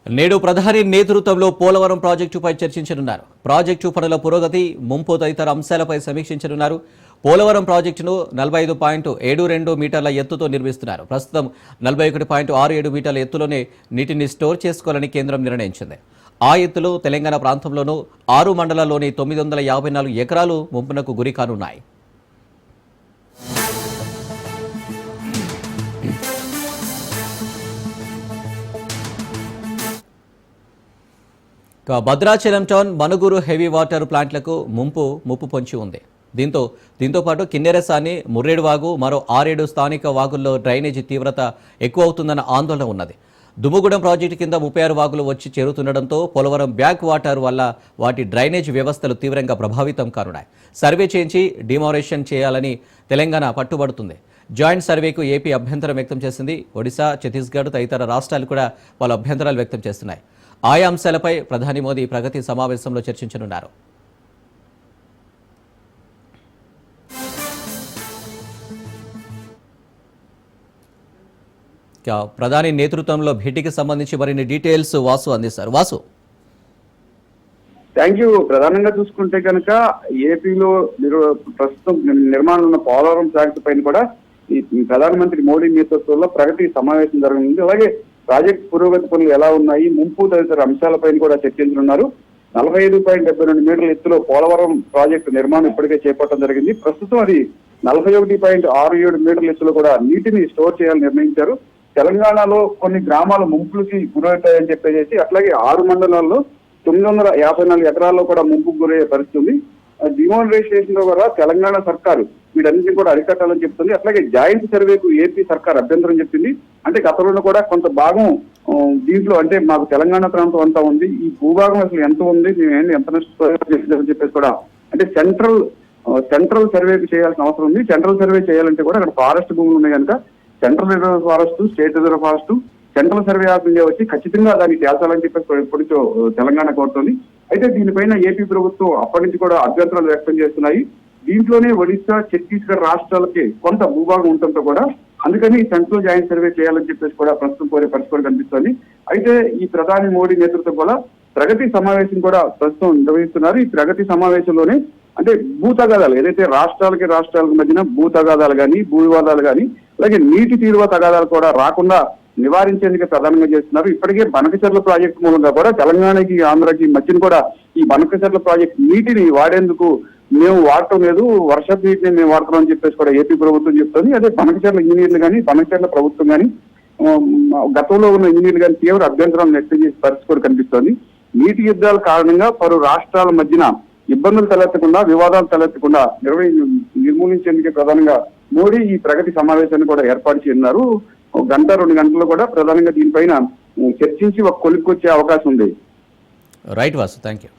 నేడు ప్రధాని నేతృత్వంలో పోలవరం ప్రాజెక్టుపై చర్చించనున్నారు. ప్రాజెక్టు పనుల పురోగతి, ముంపు తదితర అంశాలపై సమీక్షించనున్నారు. పోలవరం ప్రాజెక్టును 45.72 మీటర్ల ఎత్తుతో నిర్మిస్తున్నారు. ప్రస్తుతం 41.67 మీటర్ల ఎత్తులోనే నీటిని స్టోర్ చేసుకోవాలని కేంద్రం నిర్ణయించింది. ఆ ఎత్తులో తెలంగాణ ప్రాంతంలోనూ 6 మండలాల్లోని 954 ఎకరాలు ముంపునకు గురి కానున్నాయి. Bhadrachalam town, Manuguru heavy water ప్లాంట్లకు ముప్పు పొంచి ఉంది. దీంతో పాటు కిన్నెరసాని, ముర్రేడువాగు, మరో 6-7 స్థానిక వాగుల్లో డ్రైనేజీ తీవ్రత ఎక్కువ అవుతుందన్న ఆందోళన ఉన్నది. దుమ్ముగూడెం ప్రాజెక్టు కింద 36 వాగులు వచ్చి చేరుతుండటంతో పోలవరం బ్యాక్ వాటర్ వల్ల వాటి డ్రైనేజ్ వ్యవస్థలు తీవ్రంగా ప్రభావితం కానున్నాయి. సర్వే చేయించి డిమారేషన్ చేయాలని తెలంగాణ పట్టుబడుతుంది. జాయింట్ సర్వేకు ఏపీ అభ్యంతరం వ్యక్తం చేసింది. ఒడిశా, ఛత్తీస్గఢ్ తదితర రాష్ట్రాలు కూడా పలు అభ్యంతరాలు వ్యక్తం చేస్తున్నాయి. ఆయా అంశాలపై ప్రధాని మోదీ ప్రగతి సమావేశంలో చర్చించనున్నారు. ప్రధాని నేతృత్వంలో భేటీకి సంబంధించి మరిన్ని డీటెయిల్స్ వాసు అందిస్తారు. Vasu, thank you. ప్రధానంగా చూసుకుంటే కనుక ఏపీలో ప్రస్తుతం నిర్మాణంలో ఉన్న పోలవరం ప్రాజెక్టు పైన కూడా ఈ ప్రధానమంత్రి మోడీ నేతృత్వంలో ప్రగతి సమావేశం జరగనుంది. అలాగే ప్రాజెక్టు పురోగతి పనులు ఎలా ఉన్నాయి, ముంపు తదితర అంశాలపైన కూడా చర్చించనున్నారు. 45.72 మీటర్ల ఎత్తులో పోలవరం ప్రాజెక్టు నిర్మాణం ఇప్పటికే చేపట్టడం జరిగింది. ప్రస్తుతం అది 41.67 మీటర్ల ఎత్తులో కూడా నీటిని స్టోర్ చేయాలని నిర్ణయించారు. తెలంగాణలో కొన్ని గ్రామాలు ముంపులకి గురవుతాయని చెప్పేసి, అట్లాగే 6 మండలాల్లో 954 ఎకరాల్లో కూడా ముంపుకు గురయ్యే పరిస్థితి ఉంది. డిమానిటైజేషన్ లో కూడా తెలంగాణ సర్కారు వీటన్నిటిని కూడా అరికట్టాలని చెప్తుంది. అట్లాగే జాయింట్ సర్వేకు ఏపీ సర్కార్ అభ్యంతరం చెప్పింది. అంటే గతంలో కూడా కొంత భాగం దీంట్లో అంటే మాకు తెలంగాణ ప్రాంతం అంతా ఉంది, ఈ భూభాగం అసలు ఎంత ఉంది, మేము ఎంత నష్టపోయామని చెప్పేసి కూడా అంటే సెంట్రల్ సర్వేకు చేయాల్సిన అవసరం ఉంది. సెంట్రల్ సర్వే చేయాలంటే కూడా అక్కడ ఫారెస్ట్ భూములు ఉన్నాయి కనుక central reserve forest, state reserve forest, central survey of India వచ్చి ఖచ్చితంగా దాన్ని తేల్చాలని చెప్పేసి ఎప్పటికో తెలంగాణ కోరుతుంది. అయితే దీనిపైన ఏపీ ప్రభుత్వం అప్పటి నుంచి కూడా అభ్యంతరాలు వ్యక్తం చేస్తున్నాయి. దీంట్లోనే ఒడిశా, ఛత్తీస్గఢ్ రాష్ట్రాలకి కొంత భూభాగం ఉండటంతో కూడా అందుకని సెంట్రల్ జాయింట్ సర్వే చేయాలని చెప్పేసి కూడా ప్రస్తుతం కోరే పరిస్థితి కనిపిస్తోంది. అయితే ఈ ప్రధాని మోడీ నేతృత్వం కూడా ప్రగతి సమావేశం కూడా ప్రస్తుతం నిర్వహిస్తున్నారు. ఈ ప్రగతి సమావేశంలోనే అంటే భూ తగాదాలు ఏదైతే రాష్ట్రాలకు మధ్యన భూ తగాదాలు కానీ, భూ వివాదాలు కానీ, అలాగే నీటి తీరువ తగాదాలు కూడా రాకుండా నివారించేందుకు ప్రధానంగా చేస్తున్నారు. ఇప్పటికే బనకచెర్ల ప్రాజెక్టు మూలంగా కూడా తెలంగాణకి, ఆంధ్రకి మధ్యన కూడా ఈ బనకచెర్ల ప్రాజెక్టు నీటిని వాడేందుకు మేము వాడటం లేదు, వర్షపు నీటిని మేము వాడుతున్నామని చెప్పేసి కూడా ఏపీ ప్రభుత్వం చెప్తుంది. అదే బనకచెర్ల ఇంజనీర్లు కానీ, బనకచెర్ల ప్రభుత్వం కానీ, గతంలో ఉన్న ఇంజనీర్లు కానీ తీవ్ర అభ్యంతరాలను వ్యక్తం చేసే పరిస్థితి కూడా కనిపిస్తోంది. నీటి యుద్ధాల కారణంగా పలు రాష్ట్రాల మధ్యన ఇబ్బందులు తలెత్తకుండా, వివాదాలు తలెత్తకుండా నిర్మూలించేందుకే ప్రధానంగా మోడీ ఈ ప్రగతి సమావేశాన్ని కూడా ఏర్పాటు చేయనున్నారు. 1-2 గంటల్లో కూడా ప్రధానంగా దీనిపైన చర్చించి ఒక కొలిక్కి వచ్చే అవకాశం ఉంది. Right Vasu, thank you.